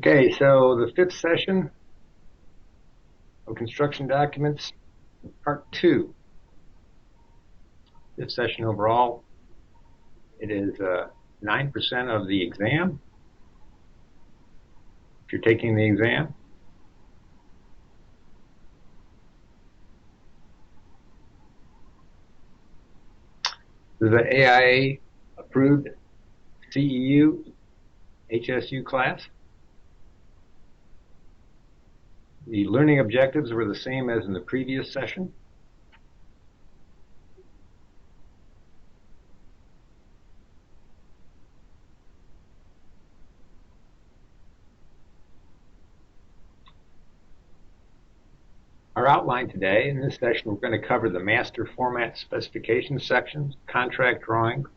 Okay, so the fifth session of construction documents, part two. Fifth session overall. It is 9% of the exam. If you're taking the exam, this is the AIA approved CEU HSU class. The learning objectives were the same as in the previous session. Our outline today, in this session, we're going to cover the master format specification sections, contract drawings,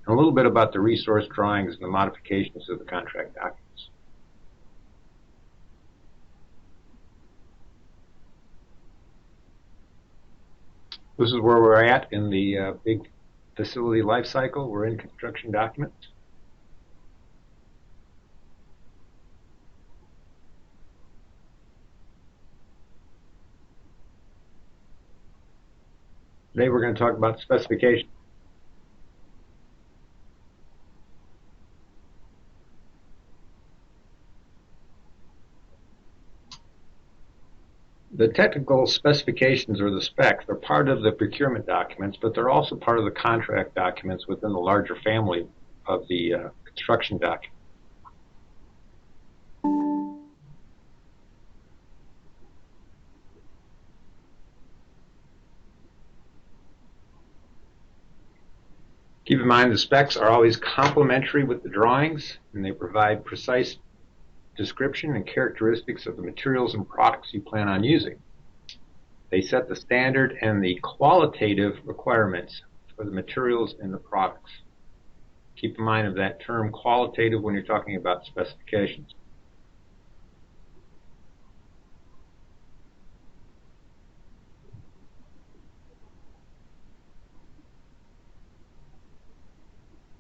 and a little bit about the resource drawings and the modifications of the contract documents. This is where we're at in the big facility life cycle. We're in construction documents. Today we're going to talk about specification. The technical specifications, or the specs, are part of the procurement documents, but they're also part of the contract documents within the larger family of the construction document. Keep in mind the specs are always complementary with the drawings, and they provide precise description and characteristics of the materials and products you plan on using. They set the standard and the qualitative requirements for the materials and the products. Keep in mind of that term qualitative when you're talking about specifications.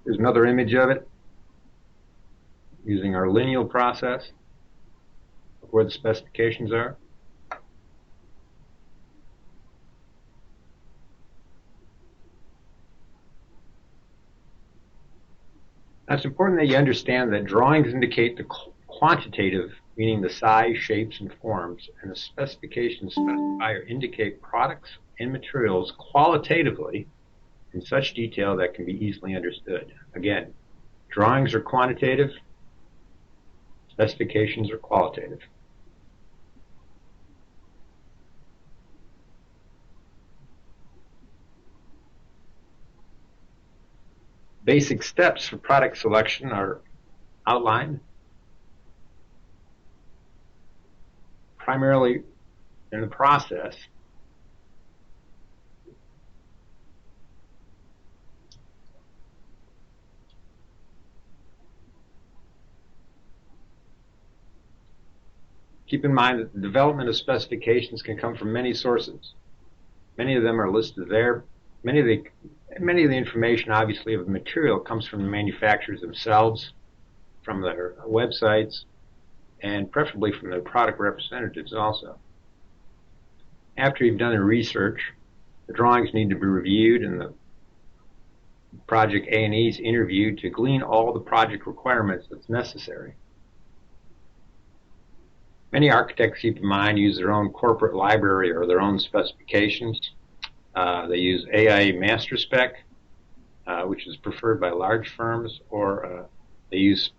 Here's another image of it using our lineal process of where the specifications are. Now, it's important that you understand that drawings indicate the quantitative, meaning the size, shapes, and forms, and the specifications specify or indicate products and materials qualitatively in such detail that can be easily understood. Again, drawings are quantitative, specifications are qualitative. Basic steps for product selection are outlined. Primarily in the process, keep in mind that the development of specifications can come from many sources. Many of them are listed there. Many of the information, obviously, of the material comes from the manufacturers themselves, from their websites, and preferably from their product representatives also. After you've done the research, the drawings need to be reviewed and the project A&Es interviewed to glean all the project requirements that's necessary. Many architects, keep in mind, use their own corporate library or their own specifications. They use AIA Master Spec, which is preferred by large firms, or they use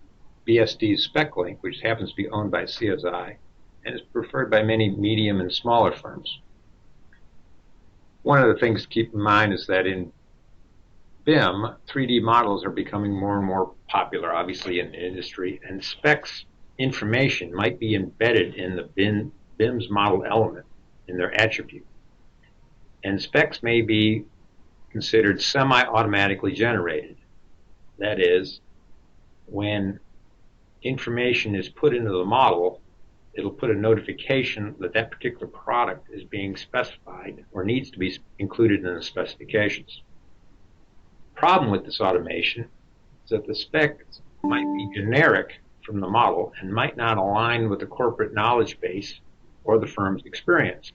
BSD's SpecLink, which happens to be owned by CSI, and is preferred by many medium and smaller firms. One of the things to keep in mind is that in BIM, 3D models are becoming more and more popular, obviously, in the industry, and specs information might be embedded in the BIM's model element in their attribute. And specs may be considered semi-automatically generated. That is, when information is put into the model, it'll put a notification that that particular product is being specified or needs to be included in the specifications. The problem with this automation is that the specs might be generic from the model and might not align with the corporate knowledge base or the firm's experience.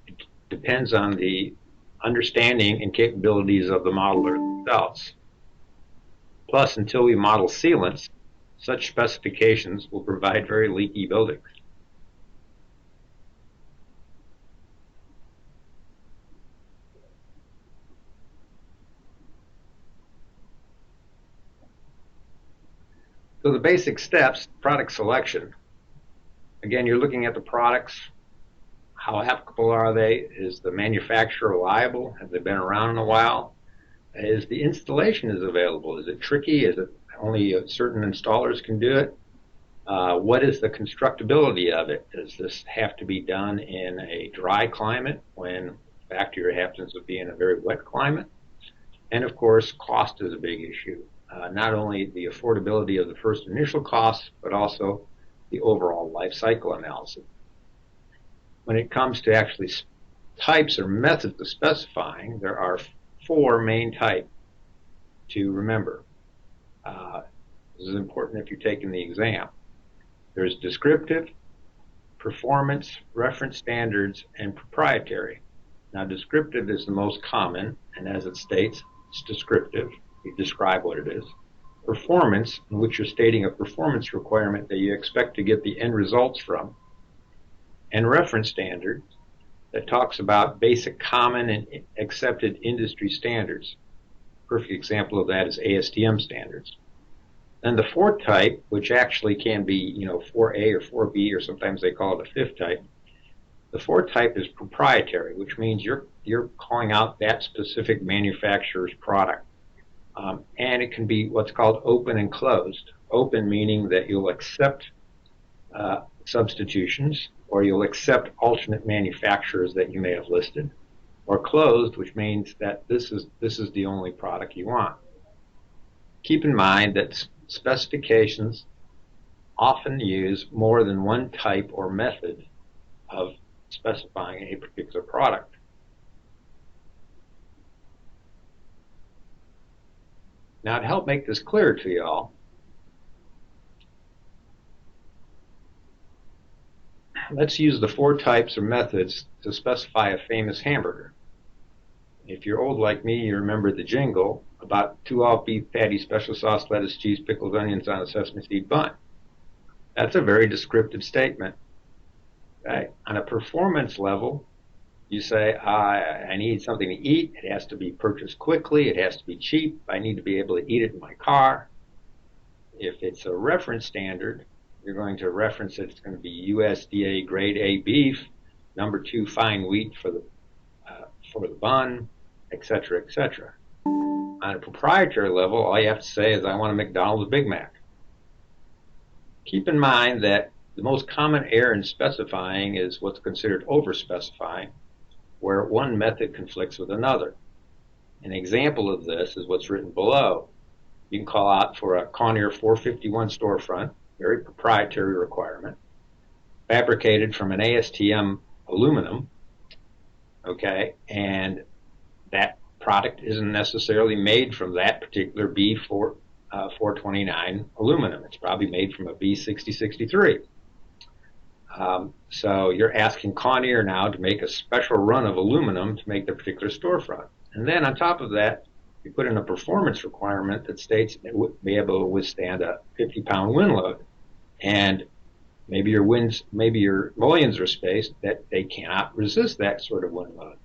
It depends on the understanding and capabilities of the modeler themselves. Plus, until we model sealants, such specifications will provide very leaky buildings. So the basic steps: product selection. Again, you're looking at the products. How applicable are they? Is the manufacturer reliable? Have they been around a while? Is the installation available? Is it tricky? Is it only certain installers can do it? What is the constructability of it? Does this have to be done in a dry climate when the factory happens to be in a very wet climate? And of course, cost is a big issue. Not only the affordability of the first initial costs, but also the overall life cycle analysis. When it comes to actually types or methods of specifying, there are 4 main types to remember. This is important if you're taking the exam. There's descriptive, performance, reference standards, and proprietary. Now, descriptive is the most common, and as it states, it's descriptive. You describe what it is. Performance, in which you're stating a performance requirement that you expect to get the end results from. And reference standards, that talks about basic common and accepted industry standards. Perfect example of that is ASTM standards. And the 4th type, which actually can be 4A or 4B, or sometimes they call it a 5th type. The 4th type is proprietary, which means you're calling out that specific manufacturer's product. And it can be what's called open and closed. Open meaning that you'll accept substitutions, or you'll accept alternate manufacturers that you may have listed, or closed, which means that this is the only product you want. Keep in mind that specifications often use more than one type or method of specifying a particular product. Now, to help make this clear to you all, let's use the 4 types or methods to specify a famous hamburger. If you're old like me, you remember the jingle about 2 all-beef patties, special sauce, lettuce, cheese, pickles, onions on a sesame seed bun. That's a very descriptive statement. Okay? On a performance level, you say, I need something to eat. It has to be purchased quickly. It has to be cheap. I need to be able to eat it in my car. If it's a reference standard, you're going to reference it. It's going to be USDA grade A beef, number 2 fine wheat for the bun, etc., etc. On a proprietary level, all you have to say is, I want a McDonald's Big Mac. Keep in mind that the most common error in specifying is what's considered over-specifying, where one method conflicts with another. An example of this is what's written below. You can call out for a Conair 451 storefront, very proprietary requirement, fabricated from an ASTM aluminum, okay, and that product isn't necessarily made from that particular B429 aluminum. It's probably made from a B6063. So you're asking Conair now to make a special run of aluminum to make the particular storefront. And then on top of that, you put in a performance requirement that states it would be able to withstand a 50-pound wind load. And maybe your mullions are spaced that they cannot resist that sort of wind load.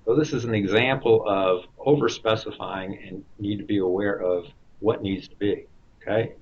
So this is an example of over-specifying, and need to be aware of what needs to be. Okay.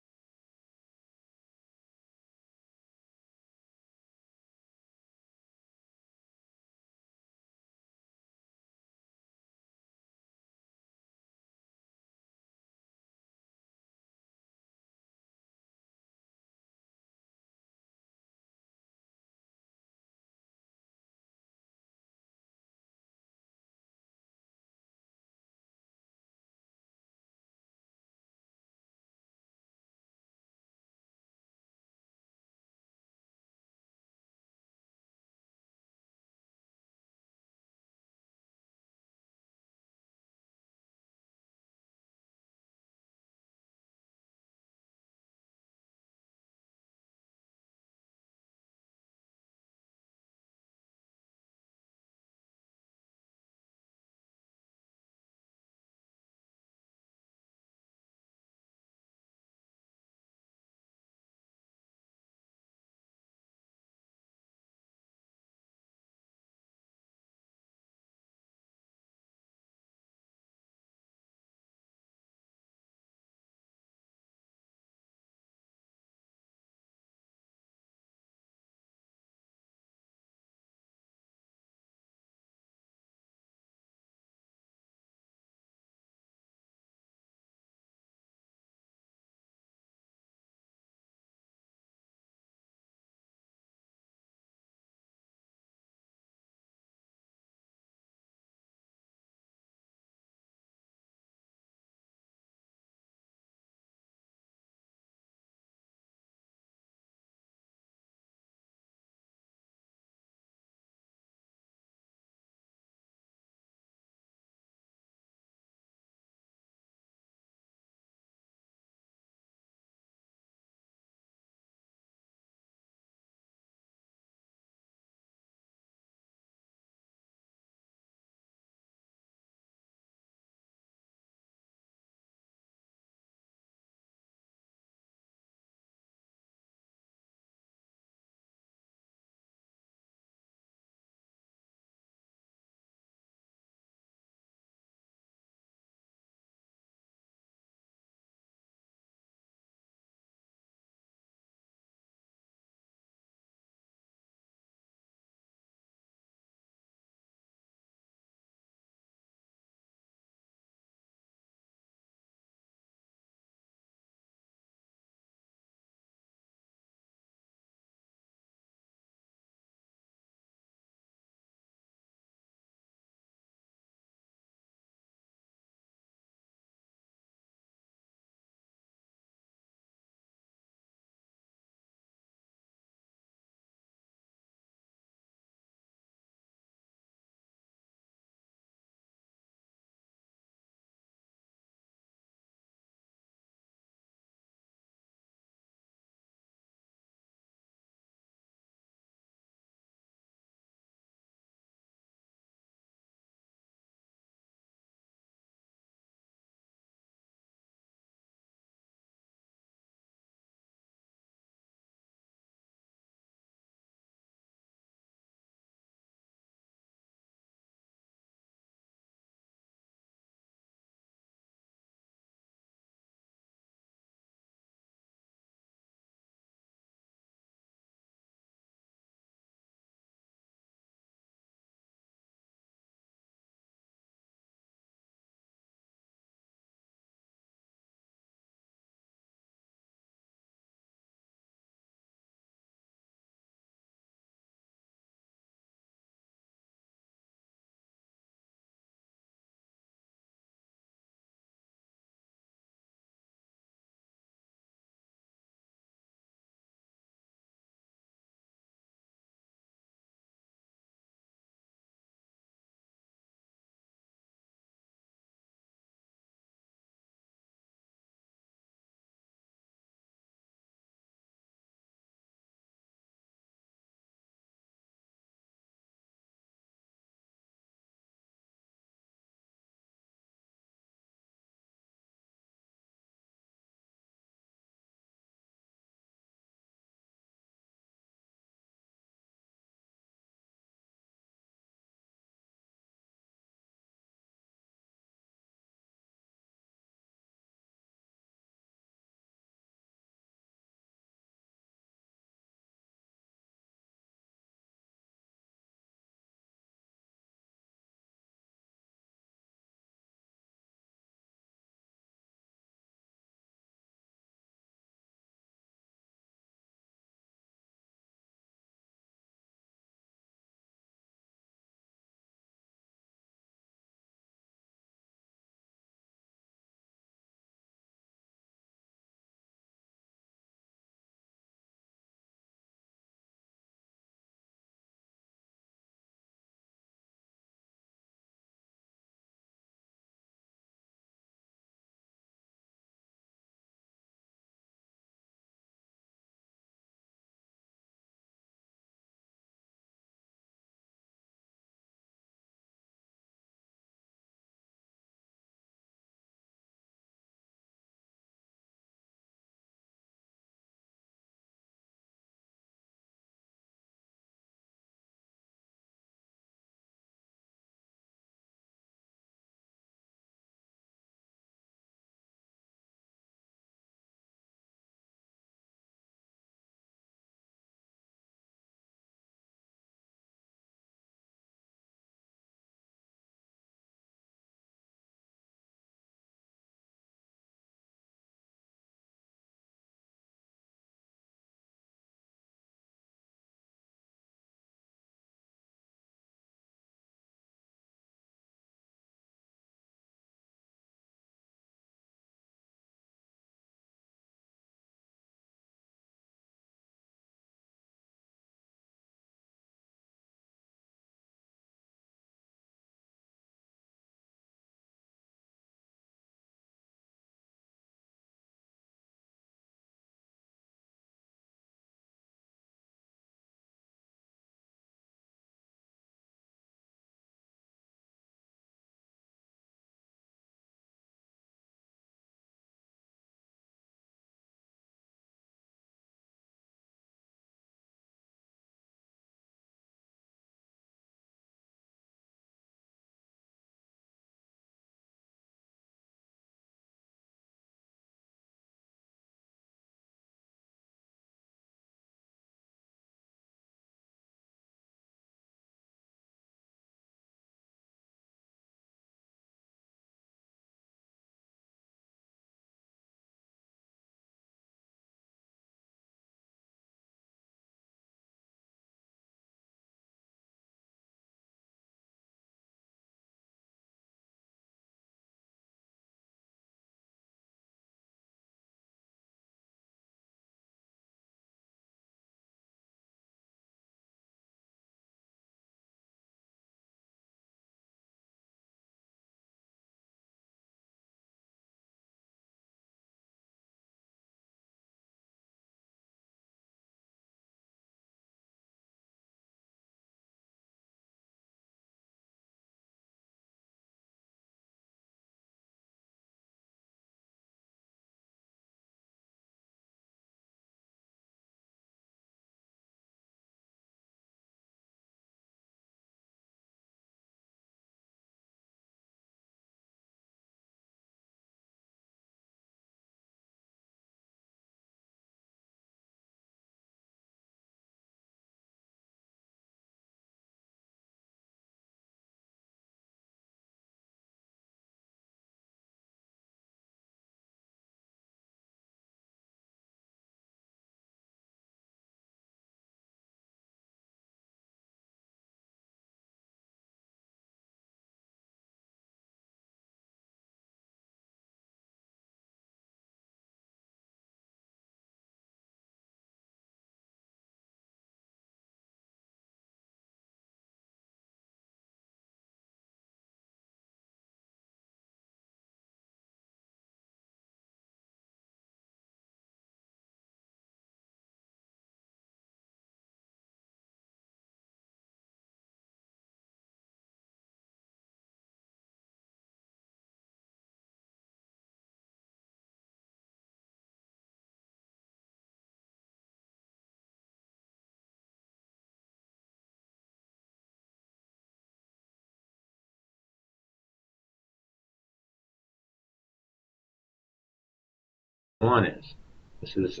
1 is. This is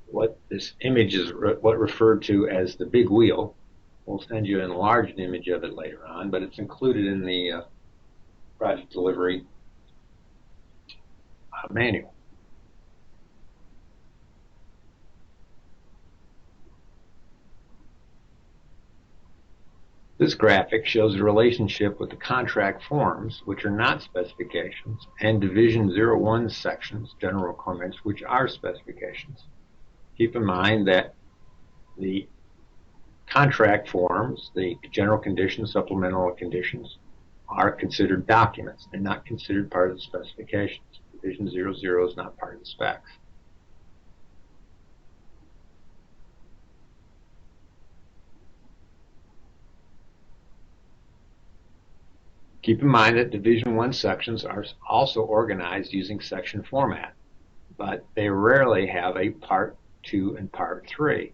what this image is what referred to as the big wheel. We'll send you an enlarged image of it later on, but it's included in the project delivery manual. This graphic shows the relationship with the contract forms, which are not specifications, and Division 01 sections, general requirements, which are specifications. Keep in mind that the contract forms, the general conditions, supplemental conditions, are considered documents. They're not considered part of the specifications. Division 00 is not part of the specs. Keep in mind that Division 1 sections are also organized using section format, but they rarely have a Part 2 and Part 3.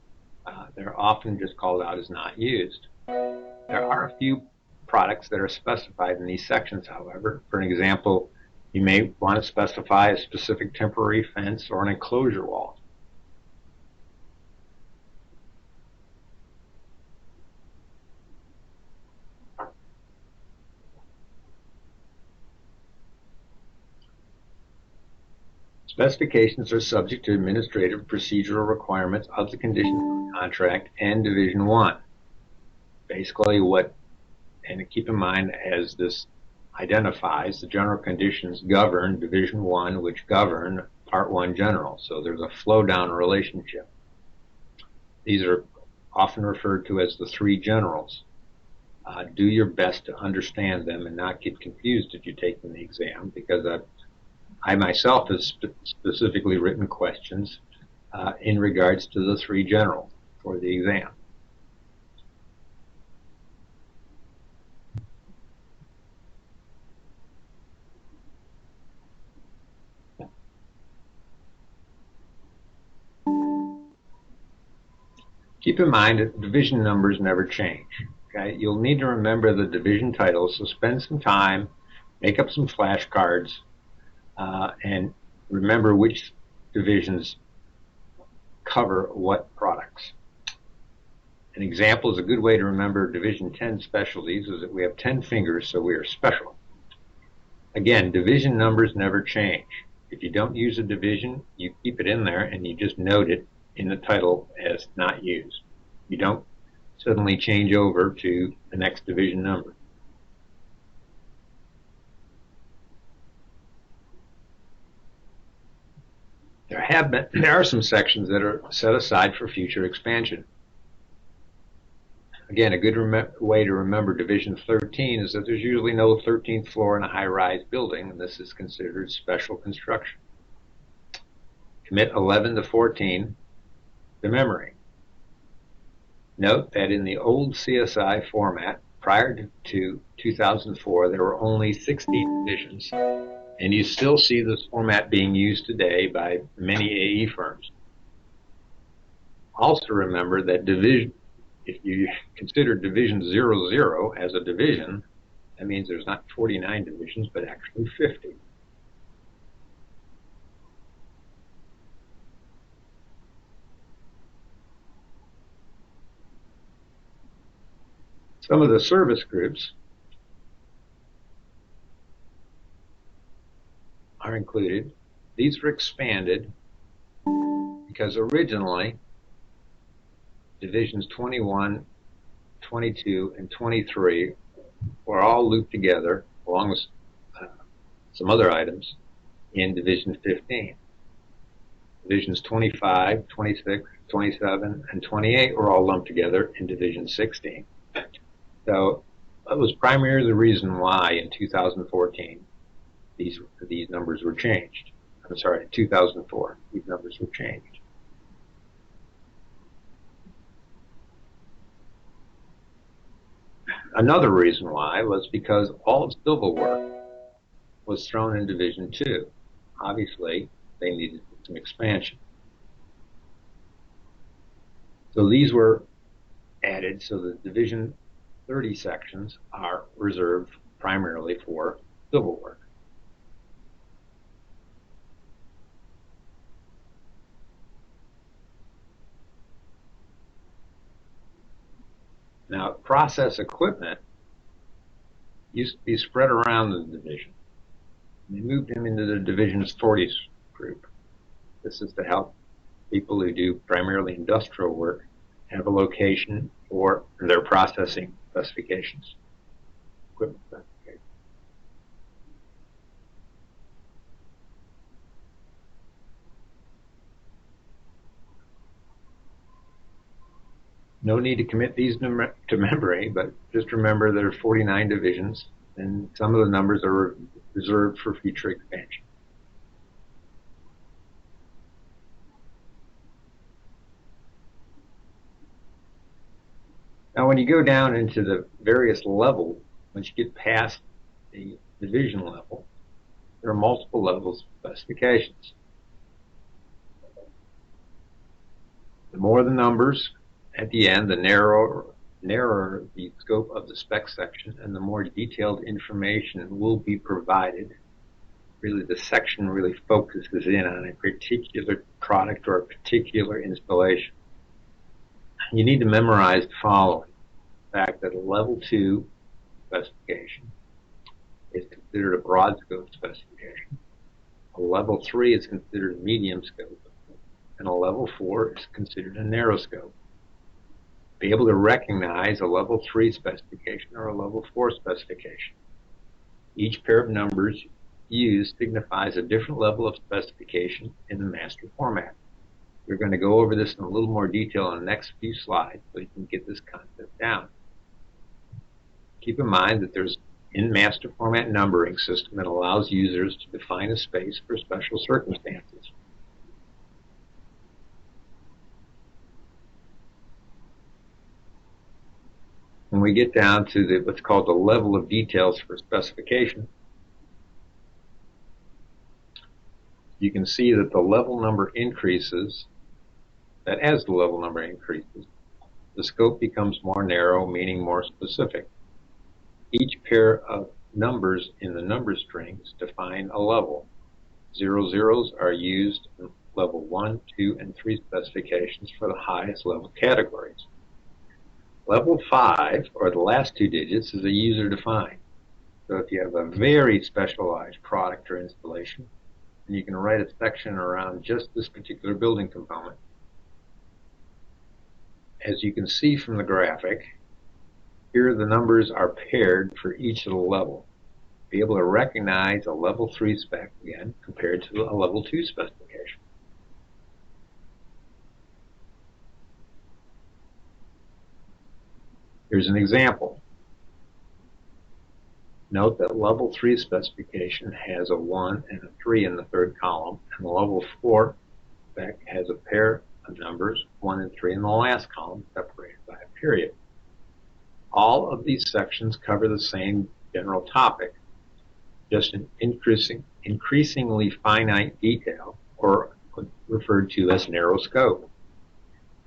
They're often just called out as not used. There are a few products that are specified in these sections, however. For an example, you may want to specify a specific temporary fence or an enclosure wall. Specifications are subject to administrative procedural requirements of the conditions of the contract and Division 1. Basically and keep in mind, as this identifies, the general conditions govern Division 1, which govern Part 1 general. So there's a flow-down relationship. These are often referred to as the 3 generals. Do your best to understand them and not get confused if you take the exam, because I myself have specifically written questions in regards to the 3 generals for the exam. Keep in mind that division numbers never change. Okay? You'll need to remember the division titles, so spend some time, make up some flashcards, and remember which divisions cover what products. An example is a good way to remember Division 10 specialties is that we have 10 fingers, so we are special. Again, division numbers never change. If you don't use a division, you keep it in there and you just note it in the title as not used. You don't suddenly change over to the next division number. There are some sections that are set aside for future expansion. Again, a good way to remember Division 13 is that there's usually no 13th floor in a high-rise building, and this is considered special construction. Commit 11 to 14 to memory. Note that in the old CSI format, prior to 2004, there were only 16 divisions, and you still see this format being used today by many AE firms. Also remember that if you consider Division 00 as a division, that means there's not 49 divisions, but actually 50. Some of the service groups are included. These were expanded because originally Divisions 21, 22, and 23 were all looped together along with some other items in Division 15. Divisions 25, 26, 27, and 28 were all lumped together in Division 16. So that was primarily the reason why in 2014 these numbers were changed. I'm sorry, 2004, these numbers were changed. Another reason why was because all of civil work was thrown in Division 2. Obviously, they needed some expansion. So these were added so the Division 30 sections are reserved primarily for civil work. Now, process equipment used to be spread around the division. They moved them into the division's 40s group. This is to help people who do primarily industrial work have a location for their processing specifications, equipment specifications. No need to commit these to memory, but just remember there are 49 divisions, and some of the numbers are reserved for future expansion. Now, when you go down into the various levels, once you get past the division level, there are multiple levels of specifications. The more the numbers at the end, the narrower the scope of the spec section, and the more detailed information will be provided. Really, the section really focuses in on a particular product or a particular installation. You need to memorize the following. The fact that a level 2 specification is considered a broad scope specification. A level 3 is considered a medium scope, and a level 4 is considered a narrow scope. Be able to recognize a level 3 specification or a level 4 specification. Each pair of numbers used signifies a different level of specification in the master format. We're going to go over this in a little more detail in the next few slides so you can get this concept down. Keep in mind that there's in master format numbering system that allows users to define a space for special circumstances. When we get down to what's called the level of details for specification, you can see that the level number increases, that as the level number increases, the scope becomes more narrow, meaning more specific. Each pair of numbers in the number strings define a level. 0 zeros are used in level 1, 2, and 3 specifications for the highest level categories. Level 5, or the last 2 digits, is a user-defined. So if you have a very specialized product or installation, and you can write a section around just this particular building component. As you can see from the graphic, here the numbers are paired for each of the level. Be able to recognize a level 3 spec again compared to a level 2 specification. Here's an example. Note that level 3 specification has a 1 and a 3 in the third column, and the level 4 spec has a pair of numbers, 1 and 3 in the last column, separated by a period. All of these sections cover the same general topic, just an increasingly finite detail, or referred to as narrow scope.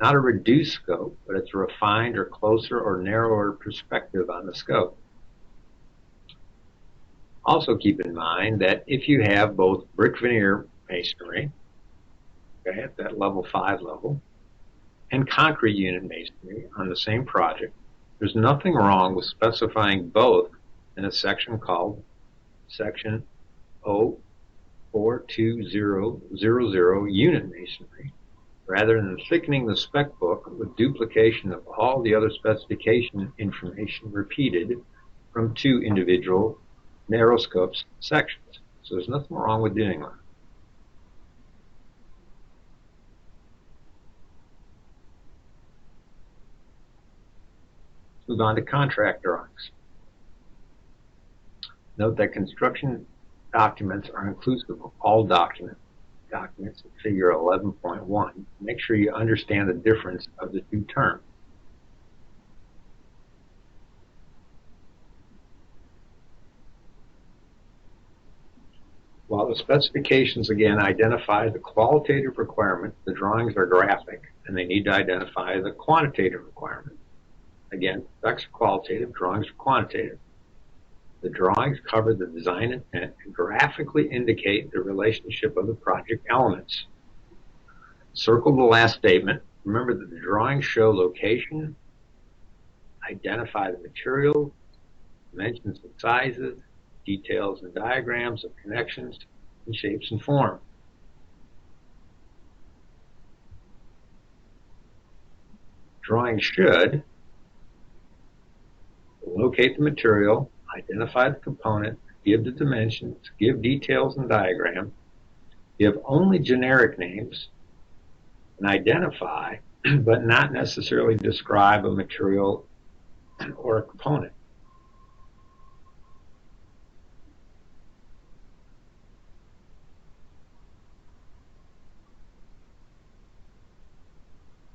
Not a reduced scope, but it's a refined or closer or narrower perspective on the scope. Also keep in mind that if you have both brick veneer masonry, okay, at that level 5 level, and concrete unit masonry on the same project, there's nothing wrong with specifying both in a section called section 042000 unit masonry, rather than thickening the spec book with duplication of all the other specification information repeated from 2 individual narrow scopes sections. So there's nothing wrong with doing that. Let's move on to contract drawings. Note that construction documents are inclusive of all documents in figure 11.1. Make sure you understand the difference of the 2 terms. While the specifications again identify the qualitative requirements, the drawings are graphic and they need to identify the quantitative requirements. Again, specs are qualitative, drawings are quantitative. The drawings cover the design intent and graphically indicate the relationship of the project elements. Circle the last statement. Remember that the drawings show location, identify the material, dimensions and sizes, details and diagrams of connections and shapes and form. Drawings should locate the material, identify the component, give the dimensions, give details and diagrams, give only generic names, and identify, but not necessarily describe a material or a component.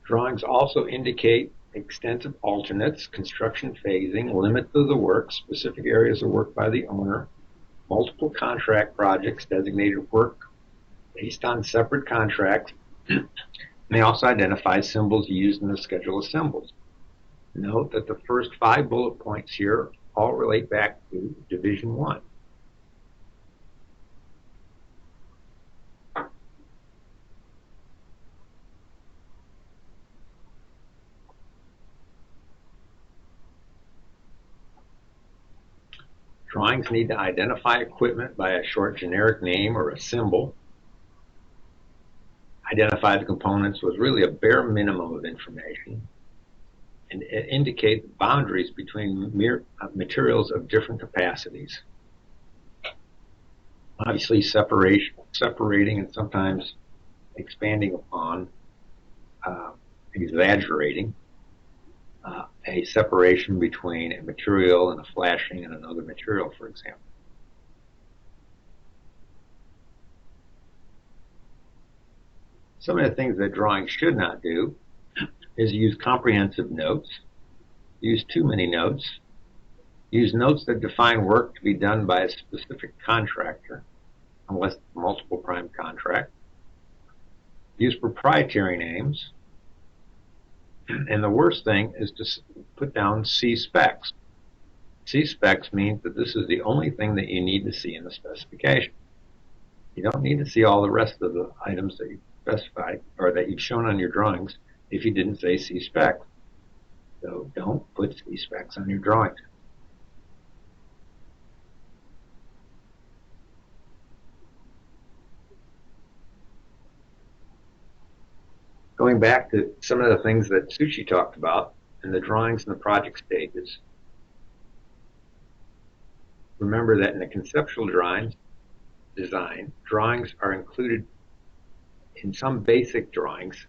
Drawings also indicate extensive alternates, construction phasing, limits of the work, specific areas of work by the owner, multiple contract projects, designated work based on separate contracts. And they also identify symbols used in the schedule of symbols. Note that the first 5 bullet points here all relate back to Division 1. Drawings need to identify equipment by a short generic name or a symbol. Identify the components with really a bare minimum of information, and indicate the boundaries between materials of different capacities. Obviously, separating and sometimes expanding upon, exaggerating a separation between a material and a flashing and another material, for example. Some of the things that drawings should not do is use comprehensive notes, use too many notes, use notes that define work to be done by a specific contractor, unless multiple prime contract, use proprietary names, and the worst thing is to put down C specs. C specs means that this is the only thing that you need to see in the specification. You don't need to see all the rest of the items that you specified or that you've shown on your drawings if you didn't say C specs. So don't put C specs on your drawings. Going back to some of the things that Suchi talked about in the drawings and the project stages, remember that in the conceptual design, drawings are included in some basic drawings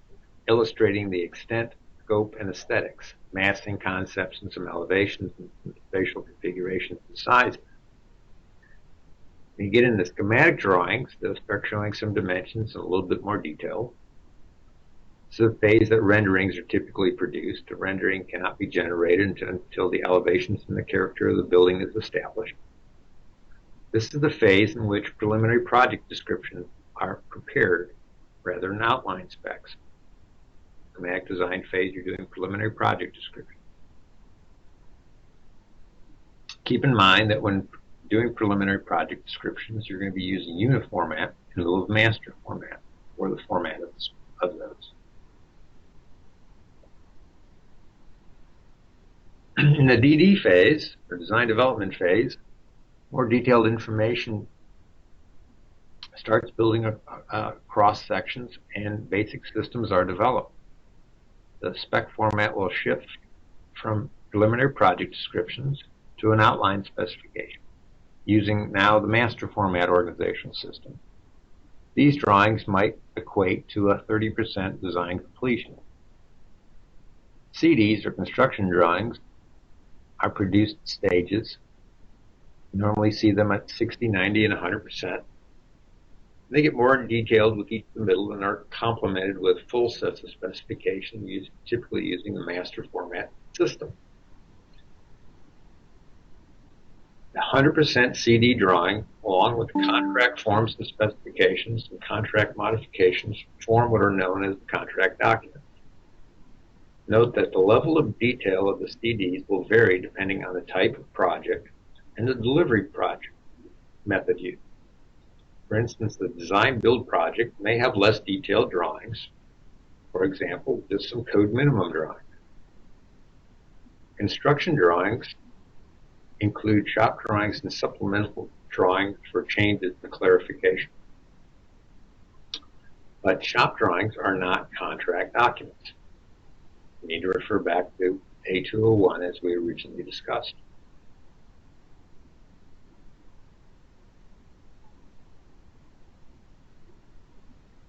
illustrating the extent, scope, and aesthetics, massing concepts and some elevations and spatial configurations and sizes. When you get into schematic drawings, they'll start showing some dimensions and a little bit more detail. This is the phase that renderings are typically produced. A rendering cannot be generated until the elevations and the character of the building is established. This is the phase in which preliminary project descriptions are prepared rather than outline specs. Schematic design phase, you're doing preliminary project description. Keep in mind that when doing preliminary project descriptions, you're going to be using unit format in lieu of master format, or the format of those. In the DD phase, or design development phase, more detailed information starts building cross sections and basic systems are developed. The spec format will shift from preliminary project descriptions to an outline specification, using now the master format organizational system. These drawings might equate to a 30% design completion. CDs, or construction drawings, are produced stages. You normally see them at 60, 90, and 100%. They get more detailed with each in the middle and are complemented with full sets of specifications, typically using the master format system. The 100% CD drawing, along with the contract forms and specifications and contract modifications, form what are known as the contract documents. Note that the level of detail of the CDs will vary depending on the type of project and the delivery project method used. For instance, the design-build project may have less detailed drawings. For example, just some code minimum drawings. Construction drawings include shop drawings and supplemental drawings for changes and clarification. But shop drawings are not contract documents. You need to refer back to A201 as we originally discussed.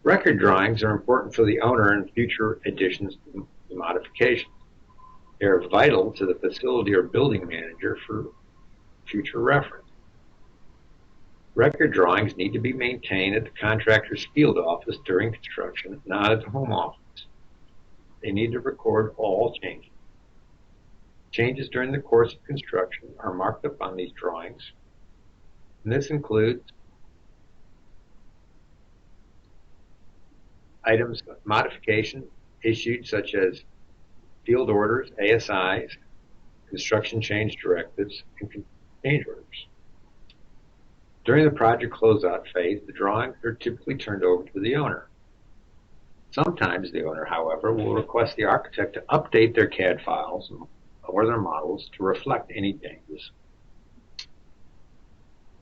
Record drawings are important for the owner in future additions to modifications. They are vital to the facility or building manager for future reference. Record drawings need to be maintained at the contractor's field office during construction, not at the home office. They need to record all changes. Changes during the course of construction are marked up on these drawings, and this includes items of modification issued such as field orders, ASIs, construction change directives, and change orders. During the project closeout phase, the drawings are typically turned over to the owner. Sometimes the owner, however, will request the architect to update their CAD files or their models to reflect any changes.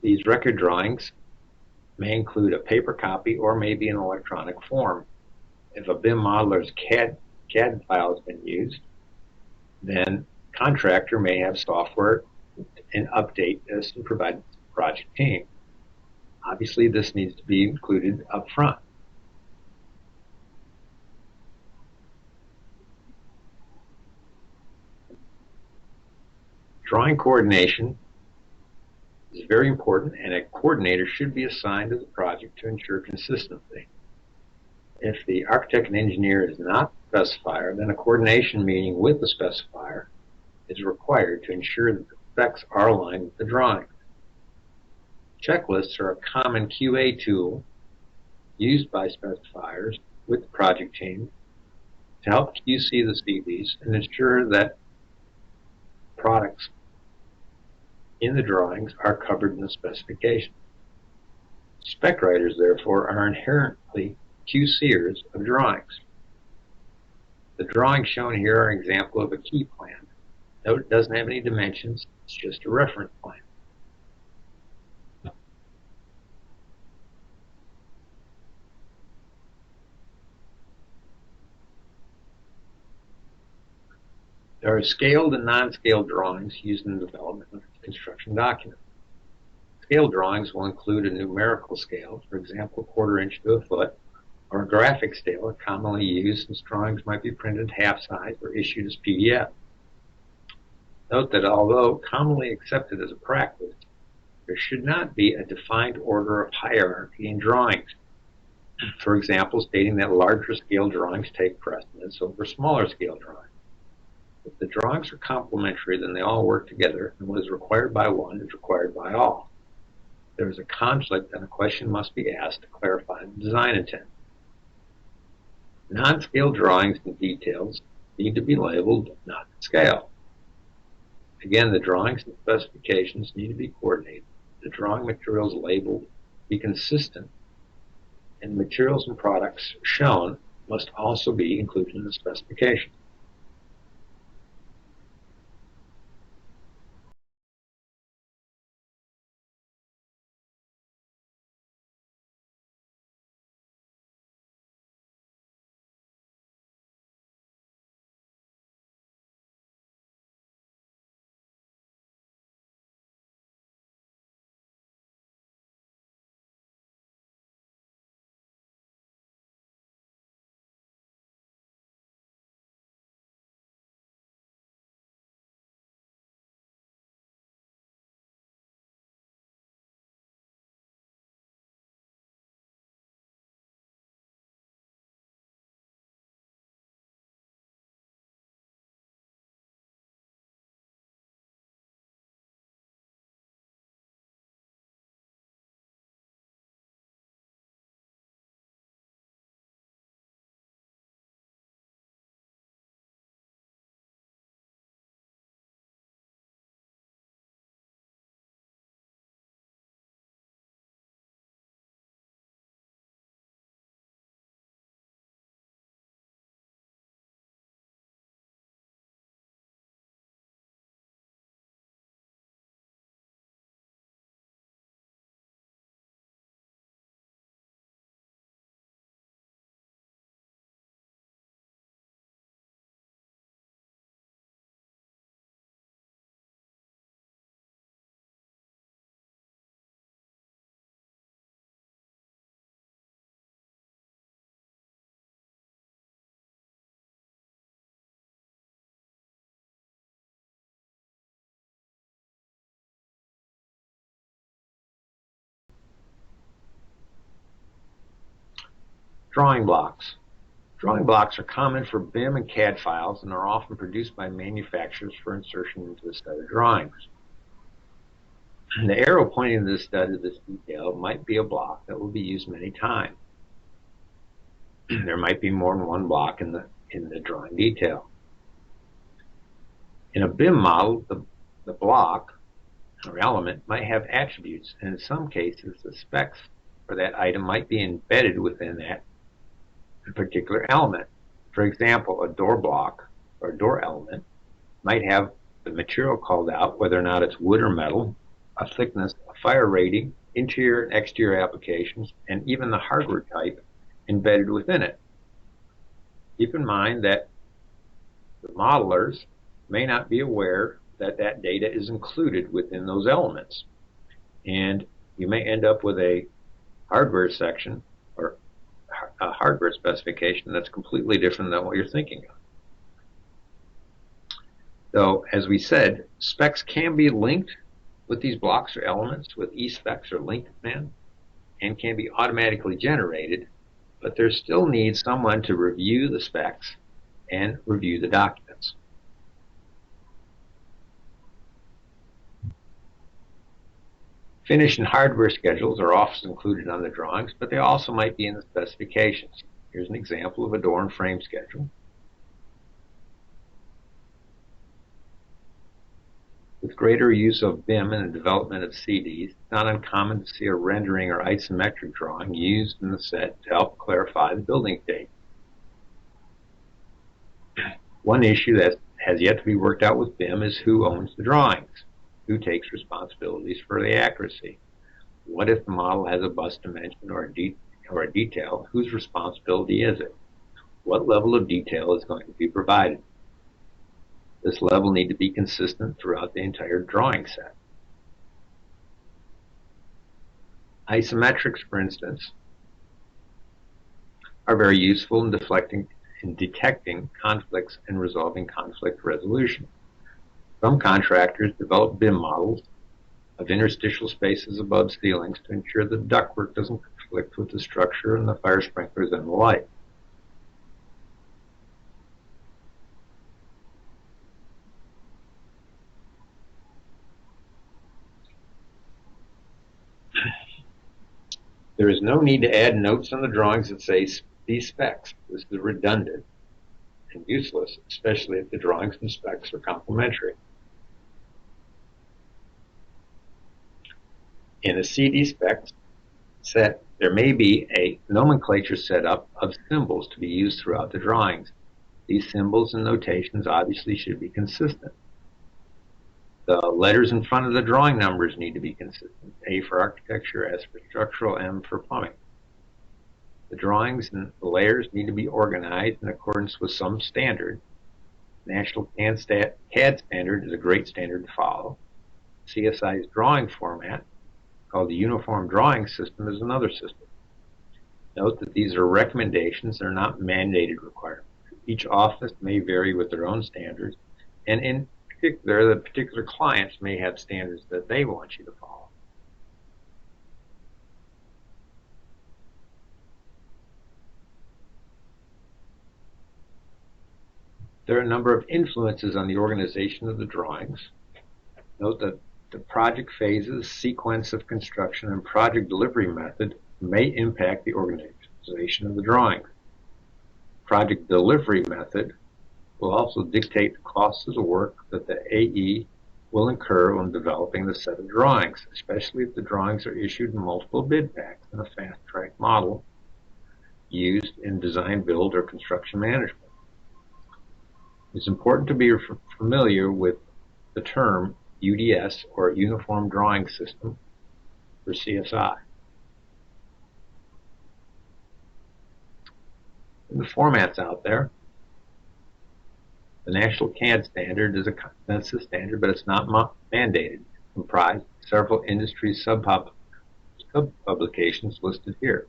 These record drawings may include a paper copy or maybe an electronic form. If a BIM modeler's CAD file has been used, then contractor may have software and update this and provide it to the project team. Obviously, this needs to be included up front. Drawing coordination is very important, and a coordinator should be assigned to the project to ensure consistency. If the architect and engineer is not the specifier, then a coordination meeting with the specifier is required to ensure that the specs are aligned with the drawings. Checklists are a common QA tool used by specifiers with the project team to help QC the CVs and ensure that products in the drawings are covered in the specification. Spec writers, therefore, are inherently QCers of drawings. The drawings shown here are an example of a key plan. Note it doesn't have any dimensions, it's just a reference plan. There are scaled and non-scaled drawings used in the development of construction documents. Scale drawings will include a numerical scale, for example, a 1/4 inch to a foot, or a graphic scale are commonly used since drawings might be printed half size or issued as PDF. Note that although commonly accepted as a practice, there should not be a defined order of hierarchy in drawings. For example, stating that larger scale drawings take precedence over smaller scale drawings. If the drawings are complementary, then they all work together, and what is required by one is required by all. If there is a conflict, then a question must be asked to clarify the design intent. Non-scale drawings and details need to be labeled, not to scale. Again, the drawings and specifications need to be coordinated. The drawing materials labeled be consistent, and materials and products shown must also be included in the specification. Drawing blocks. Drawing blocks are common for BIM and CAD files and are often produced by manufacturers for insertion into a set of drawings. The arrow pointing to the stud of this detail might be a block that will be used many times. There might be more than one block in the drawing detail. In a BIM model, the block or element might have attributes, and in some cases, the specs for that item might be embedded within that particular element. For example, a door block or door element might have the material called out, whether or not it's wood or metal, a thickness, a fire rating, interior and exterior applications, and even the hardware type embedded within it. Keep in mind that the modelers may not be aware that that data is included within those elements. And you may end up with a hardware section or a hardware specification that's completely different than what you're thinking of. So, as we said, specs can be linked with these blocks or elements with eSpecs or LinkedIn and can be automatically generated, but there still needs someone to review the specs and review the documents. Finish and hardware schedules are often included on the drawings, but they also might be in the specifications. Here's an example of a door and frame schedule. With greater use of BIM in the development of CDs, it's not uncommon to see a rendering or isometric drawing used in the set to help clarify the building date. One issue that has yet to be worked out with BIM is who owns the drawings, who takes responsibilities for the accuracy. What if the model has a bust dimension or a detail? Whose responsibility is it? What level of detail is going to be provided? This level needs to be consistent throughout the entire drawing set. Isometrics, for instance, are very useful in detecting conflicts and resolving conflict resolution. Some contractors develop BIM models of interstitial spaces above ceilings to ensure the ductwork doesn't conflict with the structure and the fire sprinklers and the light. There is no need to add notes on the drawings that say these specs. This is redundant and useless, especially if the drawings and specs are complementary. In a CD specs set, there may be a nomenclature set up of symbols to be used throughout the drawings. These symbols and notations obviously should be consistent. The letters in front of the drawing numbers need to be consistent. A for architecture, S for structural, M for plumbing. The drawings and the layers need to be organized in accordance with some standard. National CAD standard is a great standard to follow. CSI's drawing format, called the Uniform Drawing System, is another system. Note that these are recommendations, they're not mandated requirements. Each office may vary with their own standards, and in particular, the particular clients may have standards that they want you to follow. There are a number of influences on the organization of the drawings. Note that the project phases, sequence of construction, and project delivery method may impact the organization of the drawings. Project delivery method will also dictate the cost of the work that the AE will incur when developing the set of drawings, especially if the drawings are issued in multiple bid packs in a fast-track model used in design, build, or construction management. It's important to be familiar with the term UDS, or Uniform Drawing System, for CSI. And the formats out there. The National CAD standard is a consensus standard, but it's not mandated. It comprises several industry sub-publications listed here.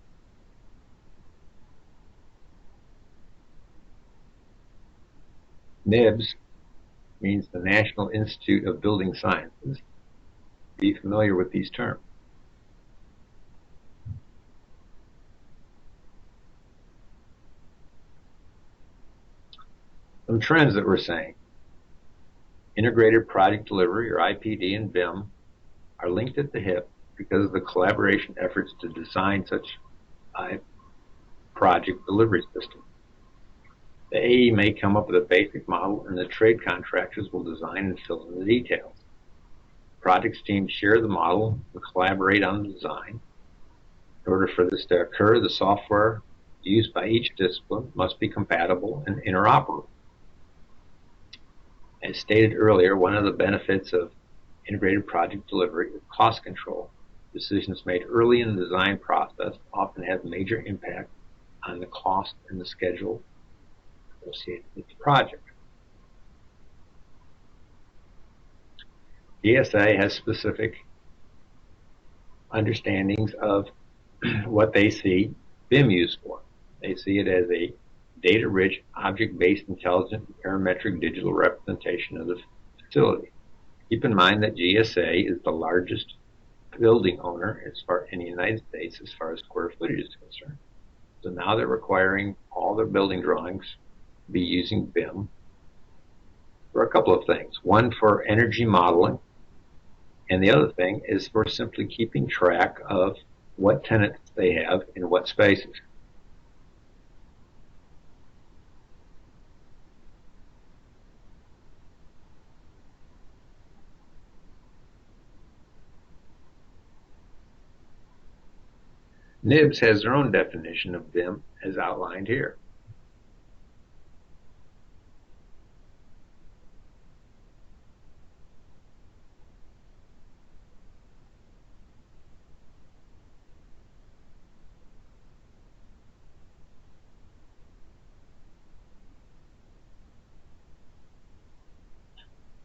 NIBS means the National Institute of Building Sciences. Be familiar with these terms. Some trends that we're seeing. Integrated project delivery, or IPD, and BIM are linked at the hip because of the collaboration efforts to design such a project delivery system. The AE may come up with a basic model, and the trade contractors will design and fill in the details. Projects teams share the model and collaborate on the design. In order for this to occur, the software used by each discipline must be compatible and interoperable. As stated earlier, one of the benefits of integrated project delivery is cost control. Decisions made early in the design process often have major impact on the cost and the schedule associated with the project. GSA has specific understandings of what they see BIM used for. They see it as a data-rich, object-based, intelligent, parametric digital representation of the facility. Keep in mind that GSA is the largest building owner in the United States as far as square footage is concerned. So now they're requiring all their building drawings to be using BIM for a couple of things. One, for energy modeling, and the other thing is for simply keeping track of what tenants they have in what spaces. NIBS has their own definition of BIM as outlined here.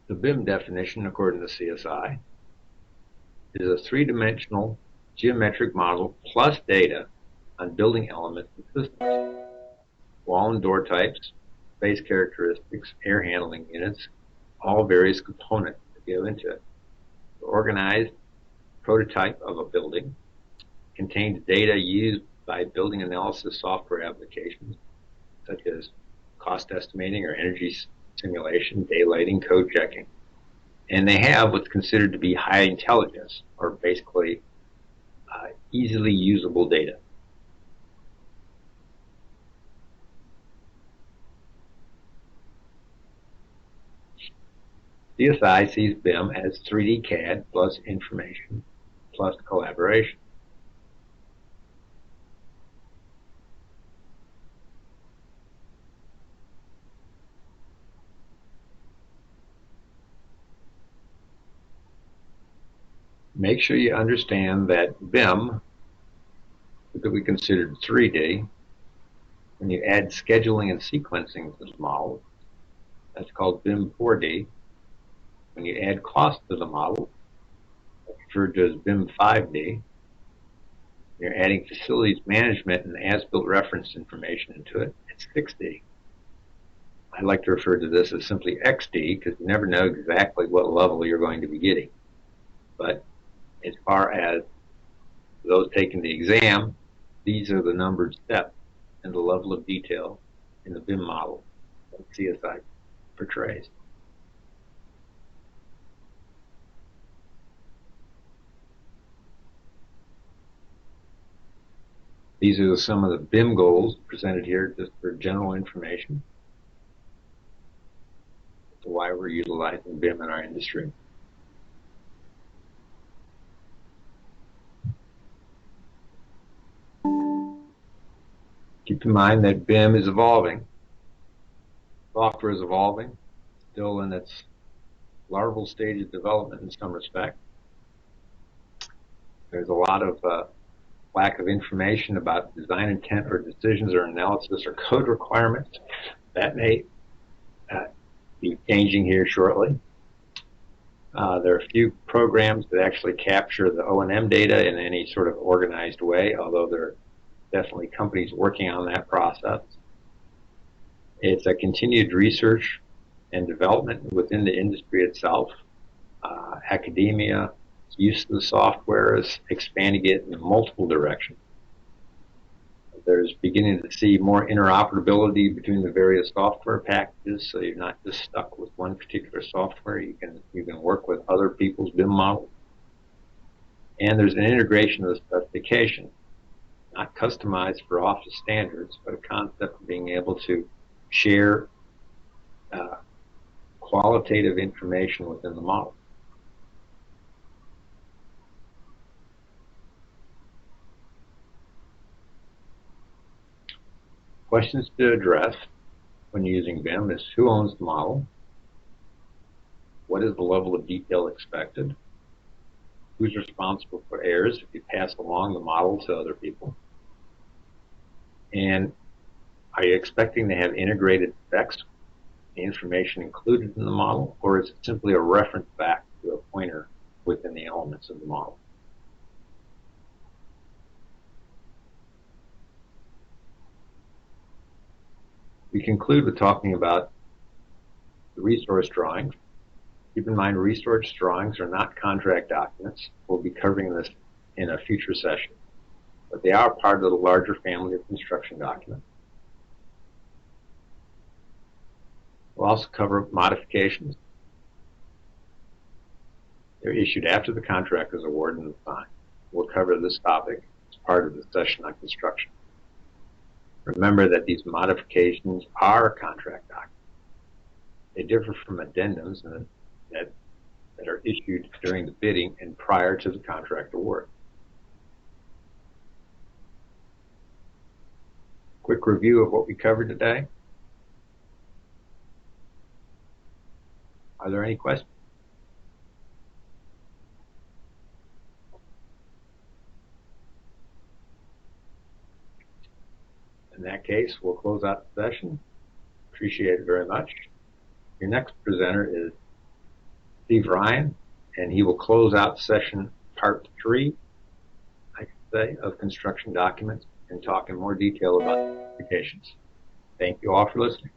The BIM definition, according to CSI, is a three-dimensional geometric model plus data on building elements and systems, wall and door types, space characteristics, air handling units, all various components that go into it. The organized prototype of a building contains data used by building analysis software applications such as cost estimating or energy simulation, daylighting, code checking. And they have what's considered to be high intelligence, or basically easily usable data. CSI sees BIM as 3D CAD plus information plus collaboration. Make sure you understand that BIM, typically considered 3D, when you add scheduling and sequencing to the model, that's called BIM 4D. When you add cost to the model, that's referred to as BIM 5D. You're adding facilities management and as-built reference information into it, it's 6D. I like to refer to this as simply XD because you never know exactly what level you're going to be getting. But as far as those taking the exam, these are the numbered steps and the level of detail in the BIM model that CSI portrays. These are some of the BIM goals presented here just for general information. Why we're utilizing BIM in our industry. Keep in mind that BIM is evolving. Software is evolving, still in its larval stage of development in some respect. There's a lot of lack of information about design intent or decisions or analysis or code requirements. That may be changing here shortly. There are a few programs that actually capture the O&M data in any sort of organized way, although there are definitely companies working on that process. It's a continued research and development within the industry itself. Academia, use of the software is expanding it in multiple directions. There's beginning to see more interoperability between the various software packages, so you're not just stuck with one particular software. You can work with other people's BIM models. And there's an integration of the specification, not customized for office standards, but a concept of being able to share qualitative information within the model. Questions to address when using BIM is: who owns the model? What is the level of detail expected? Who's responsible for errors if you pass along the model to other people? And are you expecting to have integrated specs, the information included in the model, or is it simply a reference back to a pointer within the elements of the model? We conclude with talking about the resource drawings. Keep in mind, resource drawings are not contract documents. We'll be covering this in a future session, but they are part of the larger family of construction documents. We'll also cover modifications. They're issued after the contract is awarded and signed. We'll cover this topic as part of the session on construction. Remember that these modifications are contract documents. They differ from addendums that are issued during the bidding and prior to the contract award. Quick review of what we covered today. Are there any questions? In that case, we'll close out the session. Appreciate it very much. Your next presenter is Steve Ryan, and he will close out session part 3, I should say, of construction documents and talk in more detail about applications. Thank you all for listening.